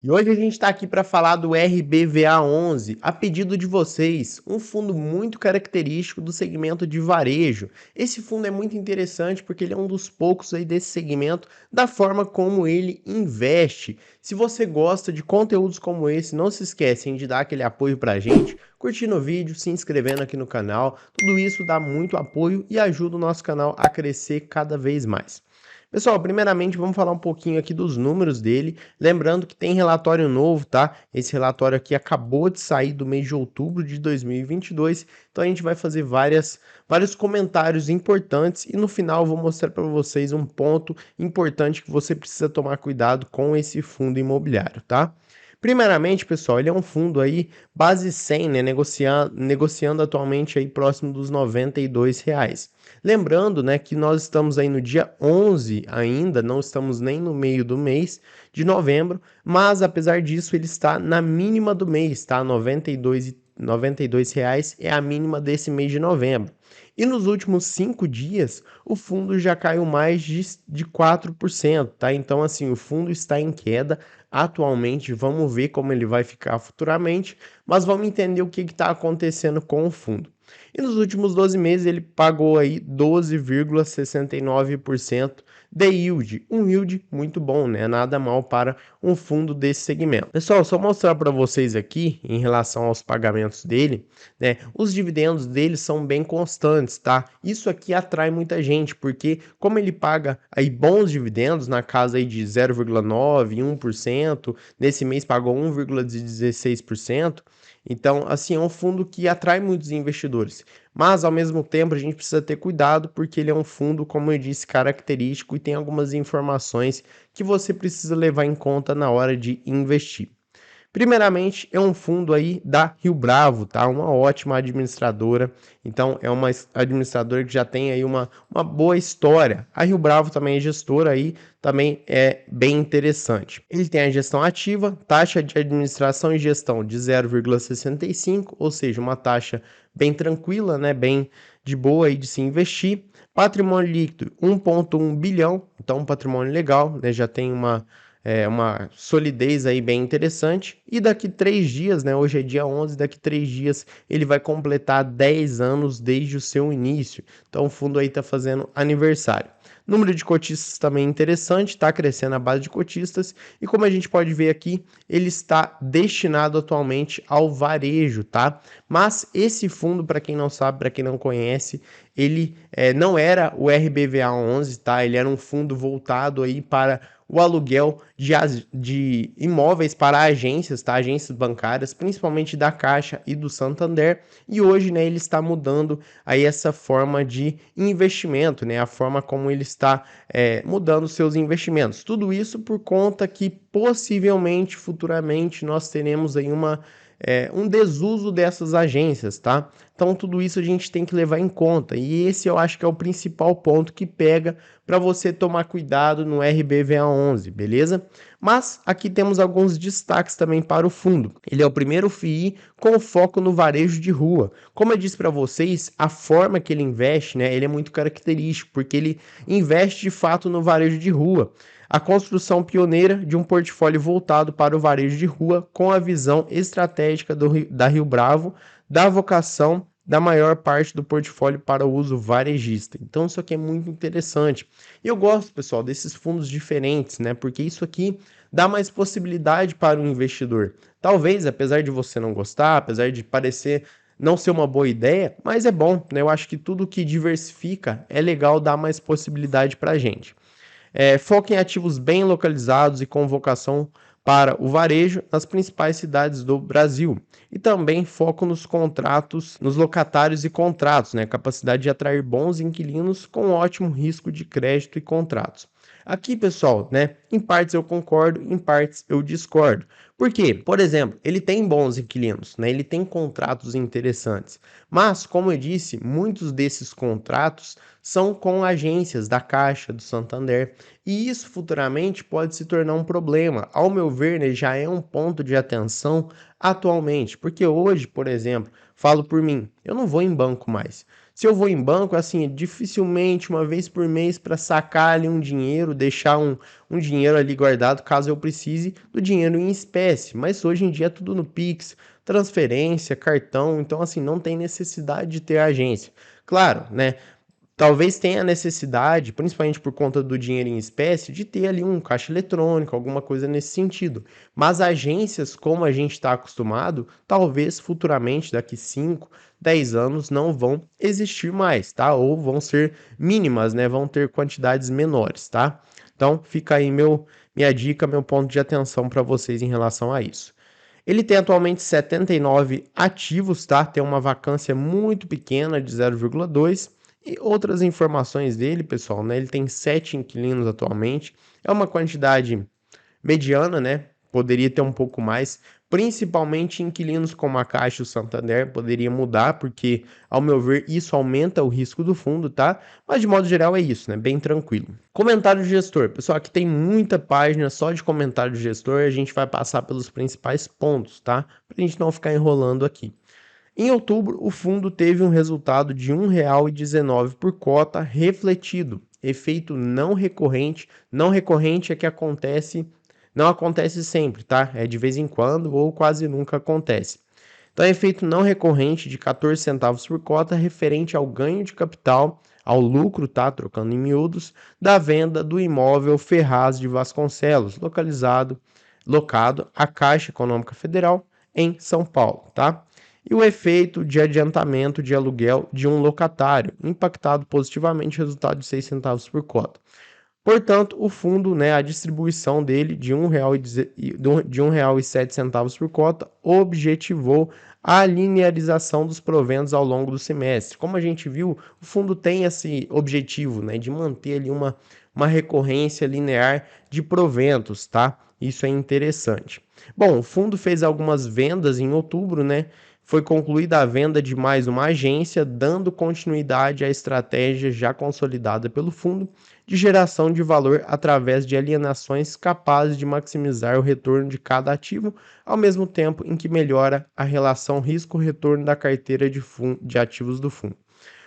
E hoje a gente está aqui para falar do RBVA11, a pedido de vocês, um fundo muito característico do segmento de varejo. Esse fundo é muito interessante porque ele é um dos poucos aí desse segmento, da forma como ele investe. Se você gosta de conteúdos como esse, não se esquecem de dar aquele apoio para a gente, curtindo o vídeo, se inscrevendo aqui no canal. Tudo isso dá muito apoio e ajuda o nosso canal a crescer cada vez mais. Pessoal, primeiramente vamos falar um pouquinho aqui dos números dele, lembrando que tem relatório novo, tá? Esse relatório aqui acabou de sair do mês de outubro de 2022, então a gente vai fazer vários comentários importantes e no final eu vou mostrar para vocês um ponto importante que você precisa tomar cuidado com esse fundo imobiliário, tá? Primeiramente, pessoal, ele é um fundo aí base 100, né, negociando atualmente aí próximo dos R$ 92. Lembrando, né, que nós estamos aí no dia 11 ainda, não estamos nem no meio do mês de novembro, mas apesar disso ele está na mínima do mês, tá? R$ 92 é a mínima desse mês de novembro. E nos últimos 5 dias, o fundo já caiu mais de 4%, tá? Então, assim, o fundo está em queda atualmente. Vamos ver como ele vai ficar futuramente, mas vamos entender o que está acontecendo com o fundo. E nos últimos 12 meses ele pagou aí 12,69% de yield, um yield muito bom, né? Nada mal para um fundo desse segmento. Pessoal, só mostrar para vocês aqui em relação aos pagamentos dele, né? Os dividendos dele são bem constantes, tá? Isso aqui atrai muita gente, porque como ele paga aí bons dividendos na casa aí de 0,9, 1%, nesse mês pagou 1,16%. Então, assim, é um fundo que atrai muitos investidores, mas ao mesmo tempo a gente precisa ter cuidado porque ele é um fundo, como eu disse, característico e tem algumas informações que você precisa levar em conta na hora de investir. Primeiramente, é um fundo aí da Rio Bravo, tá? Uma ótima administradora. Então, é uma administradora que já tem aí uma boa história. A Rio Bravo também é gestora aí, também é bem interessante. Ele tem a gestão ativa, taxa de administração e gestão de 0,65, ou seja, uma taxa bem tranquila, né? Bem de boa aí de se investir. Patrimônio líquido, 1,1 bilhão, então um patrimônio legal, né? Já tem uma solidez aí bem interessante. E daqui 3 dias, né? Hoje é dia 11, daqui 3 dias ele vai completar 10 anos desde o seu início. Então o fundo aí está fazendo aniversário. Número de cotistas também interessante, está crescendo a base de cotistas e como a gente pode ver aqui, ele está destinado atualmente ao varejo, tá? Mas esse fundo, para quem não sabe, para quem não conhece, ele não era o RBVA11, tá? Ele era um fundo voltado aí para o aluguel de imóveis para agências, tá? Agências bancárias, principalmente da Caixa e do Santander. E hoje, né, ele está mudando aí essa forma de investimento, né? A forma como ele está mudando seus investimentos. Tudo isso por conta que possivelmente, futuramente, nós teremos aí um desuso dessas agências, tá? Então, tudo isso a gente tem que levar em conta. E esse eu acho que é o principal ponto que pega para você tomar cuidado no RBVA11, beleza? Mas aqui temos alguns destaques também para o fundo. Ele é o primeiro FII com foco no varejo de rua. Como eu disse para vocês, a forma que ele investe, né, ele é muito característico, porque ele investe de fato no varejo de rua. A construção pioneira de um portfólio voltado para o varejo de rua, com a visão estratégica da Rio Bravo, da vocação da maior parte do portfólio para o uso varejista. Então isso aqui é muito interessante. E eu gosto, pessoal, desses fundos diferentes, né? Porque isso aqui dá mais possibilidade para o investidor. Talvez, apesar de você não gostar, apesar de parecer não ser uma boa ideia, mas é bom, né? Eu acho que tudo que diversifica é legal, dá mais possibilidade para a gente. Foca em ativos bem localizados e com vocação para o varejo nas principais cidades do Brasil. E também foco nos contratos, nos locatários e contratos, né? Capacidade de atrair bons inquilinos com ótimo risco de crédito e contratos. Aqui, pessoal, né? Em partes eu concordo, em partes eu discordo. Por quê? Por exemplo, ele tem bons inquilinos, né? Ele tem contratos interessantes. Mas, como eu disse, muitos desses contratos são com agências da Caixa, do Santander, e isso futuramente pode se tornar um problema. Ao meu ver, né, já é um ponto de atenção atualmente, porque hoje, por exemplo, falo por mim, eu não vou em banco mais. Se eu vou em banco, assim, dificilmente uma vez por mês para sacar ali um dinheiro, deixar um dinheiro ali guardado caso eu precise do dinheiro em espécie. Mas hoje em dia é tudo no Pix, transferência, cartão, então assim, não tem necessidade de ter agência. Claro, né? Talvez tenha necessidade, principalmente por conta do dinheiro em espécie, de ter ali um caixa eletrônico, alguma coisa nesse sentido. Mas agências, como a gente está acostumado, talvez futuramente, daqui 5, 10 anos, não vão existir mais, tá? Ou vão ser mínimas, né? Vão ter quantidades menores, tá? Então, fica aí minha dica, meu ponto de atenção para vocês em relação a isso. Ele tem atualmente 79 ativos, tá? Tem uma vacância muito pequena de 0,2. E outras informações dele, pessoal, né? Ele tem 7 inquilinos atualmente. É uma quantidade mediana, né? Poderia ter um pouco mais, principalmente inquilinos como a Caixa e o Santander, poderia mudar, porque, ao meu ver, isso aumenta o risco do fundo, tá? Mas de modo geral é isso, né? Bem tranquilo. Comentário do gestor. Pessoal, aqui tem muita página só de comentário do gestor, a gente vai passar pelos principais pontos, tá? Pra gente não ficar enrolando aqui. Em outubro, o fundo teve um resultado de R$ 1,19 por cota refletido, efeito não recorrente. Não recorrente é que não acontece sempre, tá? É de vez em quando ou quase nunca acontece. Então, é efeito não recorrente de 14 centavos por cota referente ao ganho de capital, ao lucro, tá? Trocando em miúdos, da venda do imóvel Ferraz de Vasconcelos, locado à Caixa Econômica Federal em São Paulo, tá? E o efeito de adiantamento de aluguel de um locatário, impactado positivamente o resultado de 6 centavos por cota. Portanto, o fundo, né, a distribuição dele de R$ 1,07 por cota objetivou a linearização dos proventos ao longo do semestre. Como a gente viu, o fundo tem esse objetivo, né, de manter ali uma recorrência linear de proventos, tá? Isso é interessante. Bom, o fundo fez algumas vendas em outubro, né? Foi concluída a venda de mais uma agência, dando continuidade à estratégia já consolidada pelo fundo de geração de valor através de alienações capazes de maximizar o retorno de cada ativo, ao mesmo tempo em que melhora a relação risco-retorno da carteira de ativos do fundo.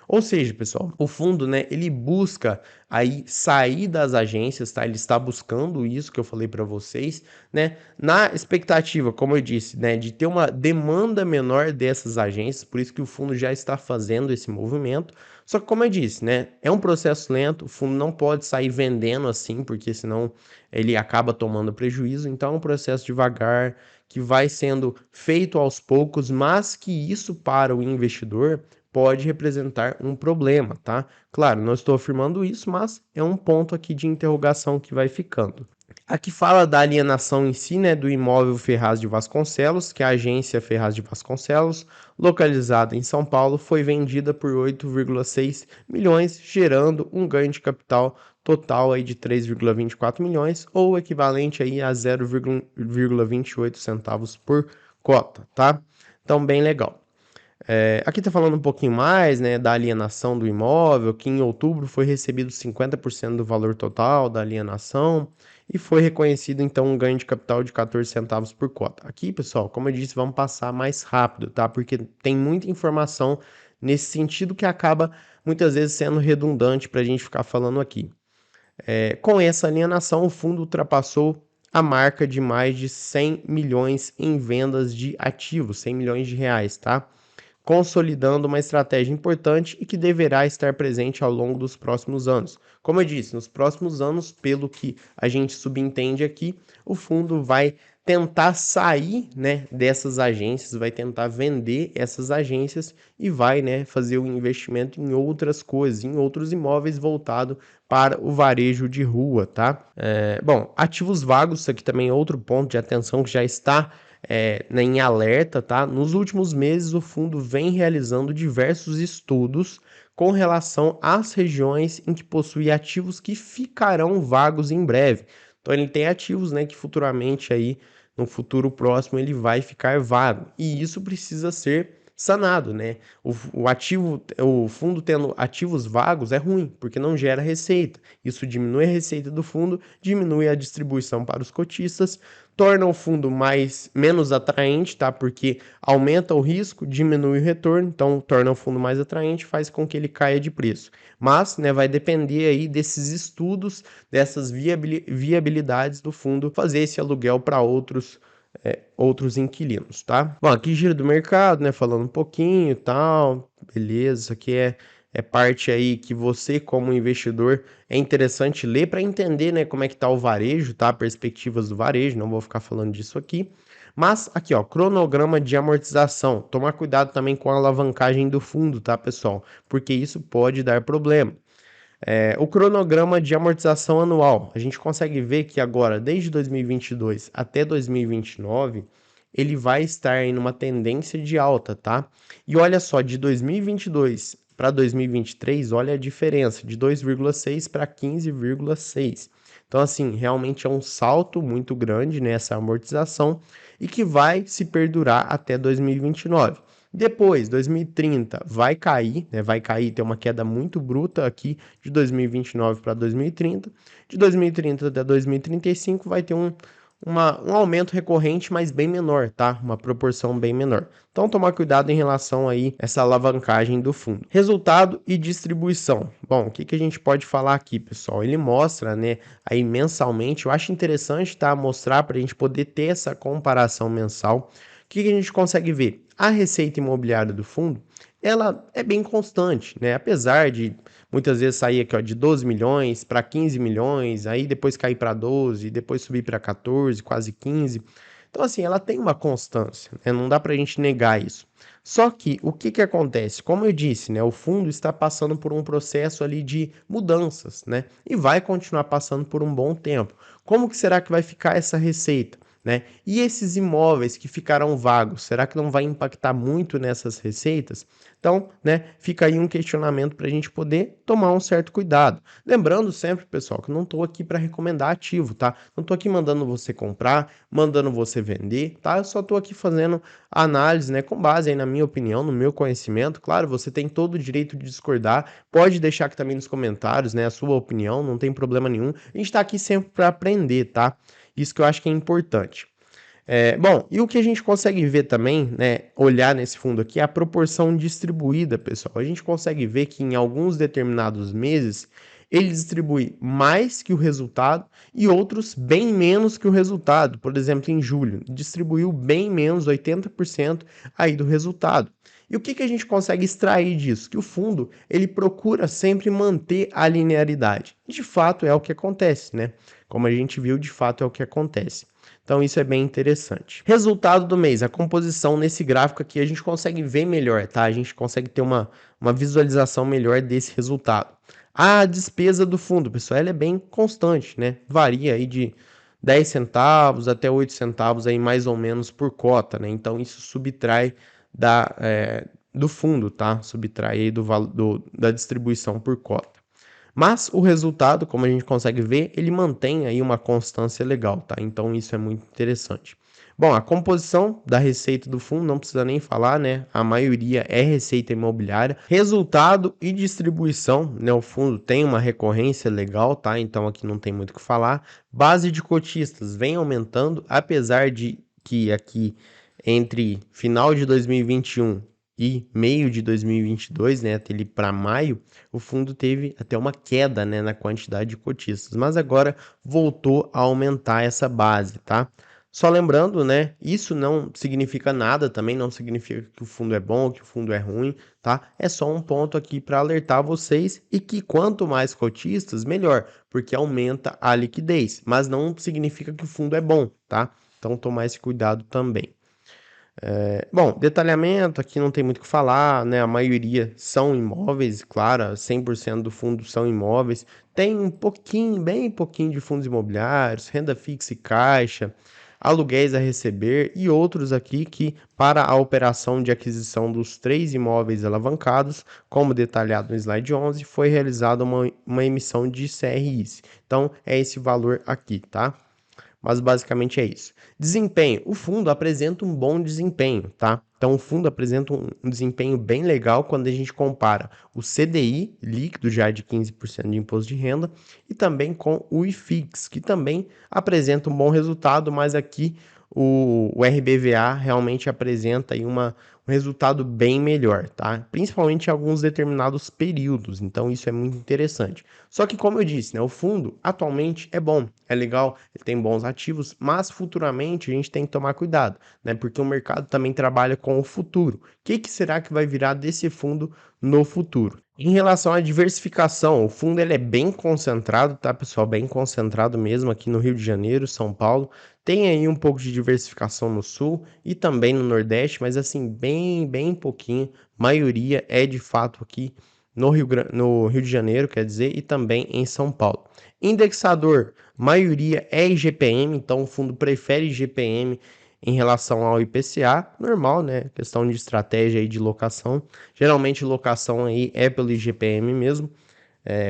Ou seja, pessoal, o fundo, né, ele busca aí sair das agências, tá? Ele está buscando isso que eu falei para vocês, né? Na expectativa, como eu disse, né, de ter uma demanda menor dessas agências, por isso que o fundo já está fazendo esse movimento. Só que, como eu disse, né, é um processo lento, o fundo não pode sair vendendo assim, porque senão ele acaba tomando prejuízo. Então, é um processo devagar, que vai sendo feito aos poucos, mas que isso para o investidor pode representar um problema, tá? Claro, não estou afirmando isso, mas é um ponto aqui de interrogação que vai ficando. Aqui fala da alienação em si, né, do imóvel Ferraz de Vasconcelos, que a agência Ferraz de Vasconcelos, localizada em São Paulo, foi vendida por 8,6 milhões, gerando um ganho de capital total aí de 3,24 milhões, ou equivalente aí a 0,28 centavos por cota, tá? Então, bem legal. Aqui está falando um pouquinho mais, né, da alienação do imóvel, que em outubro foi recebido 50% do valor total da alienação e foi reconhecido então um ganho de capital de 14 centavos por cota. Aqui, pessoal, como eu disse, vamos passar mais rápido, tá? Porque tem muita informação nesse sentido que acaba muitas vezes sendo redundante para a gente ficar falando aqui. Com essa alienação, o fundo ultrapassou a marca de mais de 100 milhões em vendas de ativos, 100 milhões de reais, tá? Consolidando uma estratégia importante e que deverá estar presente ao longo dos próximos anos. Como eu disse, nos próximos anos, pelo que a gente subentende aqui, o fundo vai tentar sair, né, dessas agências, vai tentar vender essas agências e vai, né, fazer o investimento em outras coisas, em outros imóveis voltado para o varejo de rua, tá? Bom, ativos vagos, isso aqui também é outro ponto de atenção que já está né, em alerta, tá? Nos últimos meses, o fundo vem realizando diversos estudos com relação às regiões em que possui ativos que ficarão vagos em breve. Então, ele tem ativos, né, que futuramente aí, no futuro próximo, ele vai ficar vago. E isso precisa ser sanado, né? O fundo tendo ativos vagos é ruim, porque não gera receita. Isso diminui a receita do fundo, diminui a distribuição para os cotistas, torna o fundo menos atraente, tá? Porque aumenta o risco, diminui o retorno, então torna o fundo mais atraente, faz com que ele caia de preço. Mas, né, vai depender aí desses estudos, dessas viabilidades do fundo fazer esse aluguel para outros inquilinos, tá? Bom, aqui giro do mercado, né? Falando um pouquinho e tal, beleza. Isso aqui é parte aí que você, como investidor, é interessante ler para entender, né, como é que tá o varejo, tá? Perspectivas do varejo, não vou ficar falando disso aqui. Mas aqui, ó, cronograma de amortização. Tomar cuidado também com a alavancagem do fundo, tá, pessoal? Porque isso pode dar problema. O cronograma de amortização anual, a gente consegue ver que agora, desde 2022 até 2029, ele vai estar em uma tendência de alta, tá? E olha só, de 2022 para 2023, olha a diferença, de 2,6 para 15,6. Então, assim, realmente é um salto muito grande nessa amortização e que vai se perdurar até 2029. Depois, 2030 vai cair, né? Vai cair, tem uma queda muito bruta aqui de 2029 para 2030. De 2030 até 2035 vai ter um aumento recorrente, mas bem menor, tá? Uma proporção bem menor. Então, tomar cuidado em relação aí essa alavancagem do fundo. Resultado e distribuição. Bom, o que a gente pode falar aqui, pessoal? Ele mostra, né, aí mensalmente. Eu acho interessante, tá? Mostrar para a gente poder ter essa comparação mensal. O que a gente consegue ver? A receita imobiliária do fundo, ela é bem constante, né? Apesar de muitas vezes sair aqui, ó, de 12 milhões para 15 milhões, aí depois cair para 12, depois subir para 14, quase 15. Então, assim, ela tem uma constância, né? Não dá para a gente negar isso. Só que o que acontece? Como eu disse, né? O fundo está passando por um processo ali de mudanças, né? E vai continuar passando por um bom tempo. Como que será que vai ficar essa receita? Né? E esses imóveis que ficarão vagos, será que não vai impactar muito nessas receitas? Então, né, fica aí um questionamento para a gente poder tomar um certo cuidado. Lembrando sempre, pessoal, que eu não estou aqui para recomendar ativo, tá? Não estou aqui mandando você comprar, mandando você vender, tá? Eu só estou aqui fazendo análise, né, com base aí na minha opinião, no meu conhecimento. Claro, você tem todo o direito de discordar, pode deixar aqui também nos comentários, né, a sua opinião, não tem problema nenhum. A gente está aqui sempre para aprender, tá? Isso que eu acho que é importante. Bom, e o que a gente consegue ver também, né, olhar nesse fundo aqui, é a proporção distribuída, pessoal. A gente consegue ver que em alguns determinados meses ele distribui mais que o resultado e outros bem menos que o resultado. Por exemplo, em julho, distribuiu bem menos, 80% aí do resultado. E o que a gente consegue extrair disso? Que o fundo, ele procura sempre manter a linearidade. De fato, é o que acontece, né? Como a gente viu, de fato é o que acontece. Então isso é bem interessante. Resultado do mês, a composição nesse gráfico aqui a gente consegue ver melhor, tá? A gente consegue ter uma visualização melhor desse resultado. A despesa do fundo, pessoal, ela é bem constante, né? Varia aí de 10 centavos até 8 centavos aí mais ou menos por cota, né? Então isso subtrai do fundo, tá? Subtrai aí da distribuição por cota. Mas o resultado, como a gente consegue ver, ele mantém aí uma constância legal, tá? Então isso é muito interessante. Bom, a composição da receita do fundo não precisa nem falar, né? A maioria é receita imobiliária. Resultado e distribuição, né? O fundo tem uma recorrência legal, tá? Então aqui não tem muito o que falar. Base de cotistas vem aumentando, apesar de que aqui entre final de 2021 e meio de 2022, né, até ali para maio, o fundo teve até uma queda, né, na quantidade de cotistas, mas agora voltou a aumentar essa base, tá? Só lembrando, né, isso não significa nada, também não significa que o fundo é bom, que o fundo é ruim, tá? É só um ponto aqui para alertar vocês e que quanto mais cotistas, melhor, porque aumenta a liquidez, mas não significa que o fundo é bom, tá? Então tomar esse cuidado também. Bom, detalhamento aqui não tem muito o que falar, né? A maioria são imóveis, claro, 100% do fundo são imóveis. Tem um pouquinho, bem pouquinho de fundos imobiliários, renda fixa e caixa, aluguéis a receber e outros aqui que, para a operação de aquisição dos 3 imóveis alavancados, como detalhado no slide 11, foi realizada uma emissão de CRIs. Então, é esse valor aqui, tá? mas basicamente é isso. Desempenho, o fundo apresenta um bom desempenho, tá? Então o fundo apresenta um desempenho bem legal quando a gente compara o CDI líquido já de 15% de imposto de renda e também com o IFIX, que também apresenta um bom resultado, mas aqui o RBVA realmente apresenta aí um resultado bem melhor, tá? Principalmente em alguns determinados períodos, então isso é muito interessante. Só que, como eu disse, né, o fundo atualmente é bom, é legal, ele tem bons ativos, mas futuramente a gente tem que tomar cuidado, né? Porque o mercado também trabalha com o futuro. O que será que vai virar desse fundo no futuro? Em relação à diversificação, o fundo ele é bem concentrado, tá, pessoal? Bem concentrado mesmo aqui no Rio de Janeiro, São Paulo. Tem aí um pouco de diversificação no sul e também no Nordeste, mas assim, bem pouquinho. Maioria é de fato aqui no Rio de Janeiro, quer dizer, e também em São Paulo. Indexador, maioria é IGPM, então o fundo prefere IGPM em relação ao IPCA, normal, né? Questão de estratégia aí de locação. Geralmente locação aí é pelo IGPM mesmo,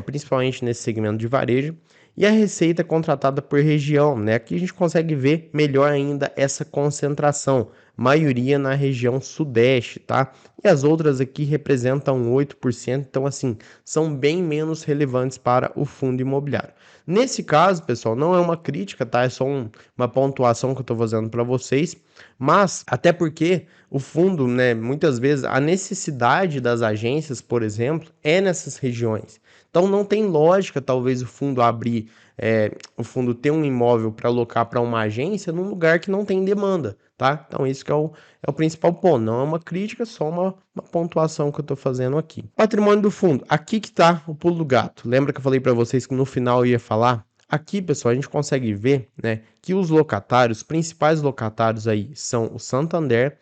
principalmente nesse segmento de varejo. E a receita contratada por região, né? Aqui a gente consegue ver melhor ainda essa concentração, maioria na região sudeste, tá? E as outras aqui representam 8%, então assim, são bem menos relevantes para o fundo imobiliário. Nesse caso, pessoal, não é uma crítica, tá? É só uma pontuação que eu estou fazendo para vocês, mas até porque o fundo, né, muitas vezes a necessidade das agências, por exemplo, é nessas regiões. Então não tem lógica, talvez, o fundo ter um imóvel para alocar para uma agência num lugar que não tem demanda, tá? Então isso que é o principal ponto. Não é uma crítica, só uma pontuação que eu estou fazendo aqui. Patrimônio do fundo, aqui que está o pulo do gato. Lembra que eu falei para vocês que no final eu ia falar? Aqui, pessoal, a gente consegue ver, né, que os locatários, os principais locatários aí são o Santander,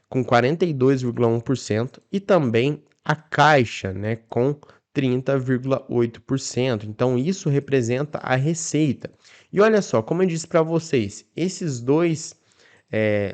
com 42,1% e também a Caixa, né, com 30,8%. Então, isso representa a receita. E olha só, como eu disse para vocês, esses dois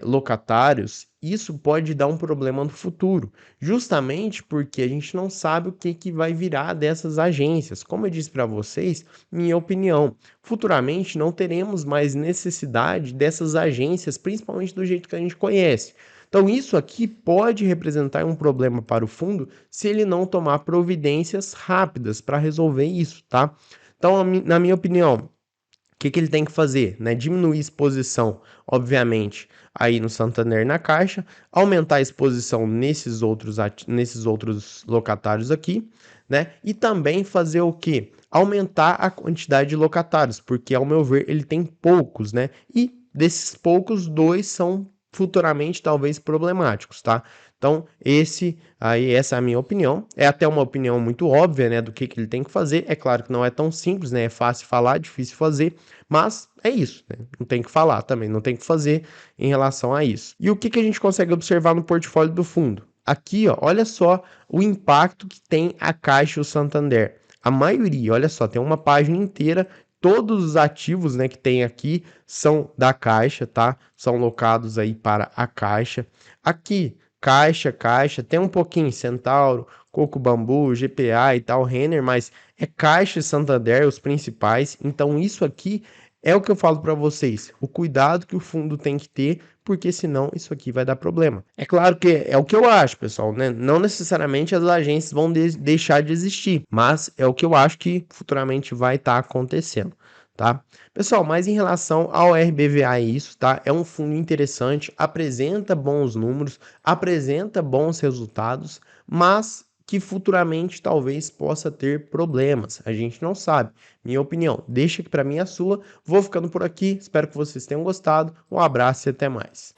locatários, isso pode dar um problema no futuro, justamente porque a gente não sabe o que vai virar dessas agências. Como eu disse para vocês, minha opinião, futuramente não teremos mais necessidade dessas agências, principalmente do jeito que a gente conhece. Então, isso aqui pode representar um problema para o fundo se ele não tomar providências rápidas para resolver isso, tá? Então, na minha opinião, que ele tem que fazer, né? Diminuir a exposição, obviamente, aí no Santander e na Caixa, aumentar a exposição nesses outros locatários aqui, né? E também fazer o quê? Aumentar a quantidade de locatários, porque ao meu ver ele tem poucos, né? E desses poucos, dois são futuramente talvez problemáticos, tá? Então, essa é a minha opinião. É até uma opinião muito óbvia, né, do que ele tem que fazer. É claro que não é tão simples, né? É fácil falar, difícil fazer, mas é isso, né? Não tem que falar também, não tem que fazer em relação a isso. E o que a gente consegue observar no portfólio do fundo? Aqui, ó, olha só o impacto que tem a Caixa e o Santander. A maioria, olha só, tem uma página inteira. Todos os ativos, né, que tem aqui são da Caixa, tá? São locados aí para a Caixa. Aqui, Caixa, tem um pouquinho Centauro, Coco Bambu, GPA e tal, Renner, mas é Caixa e Santander os principais. Então isso aqui é o que eu falo para vocês, o cuidado que o fundo tem que ter, porque senão isso aqui vai dar problema. É claro que é o que eu acho, pessoal, né? Não necessariamente as agências vão deixar de existir, mas é o que eu acho que futuramente vai estar acontecendo. Tá? Pessoal, mas em relação ao RBVA, é isso, tá? É um fundo interessante, apresenta bons números, apresenta bons resultados, mas que futuramente talvez possa ter problemas. A gente não sabe. Minha opinião, deixa aqui para mim a sua. Vou ficando por aqui. Espero que vocês tenham gostado. Um abraço e até mais.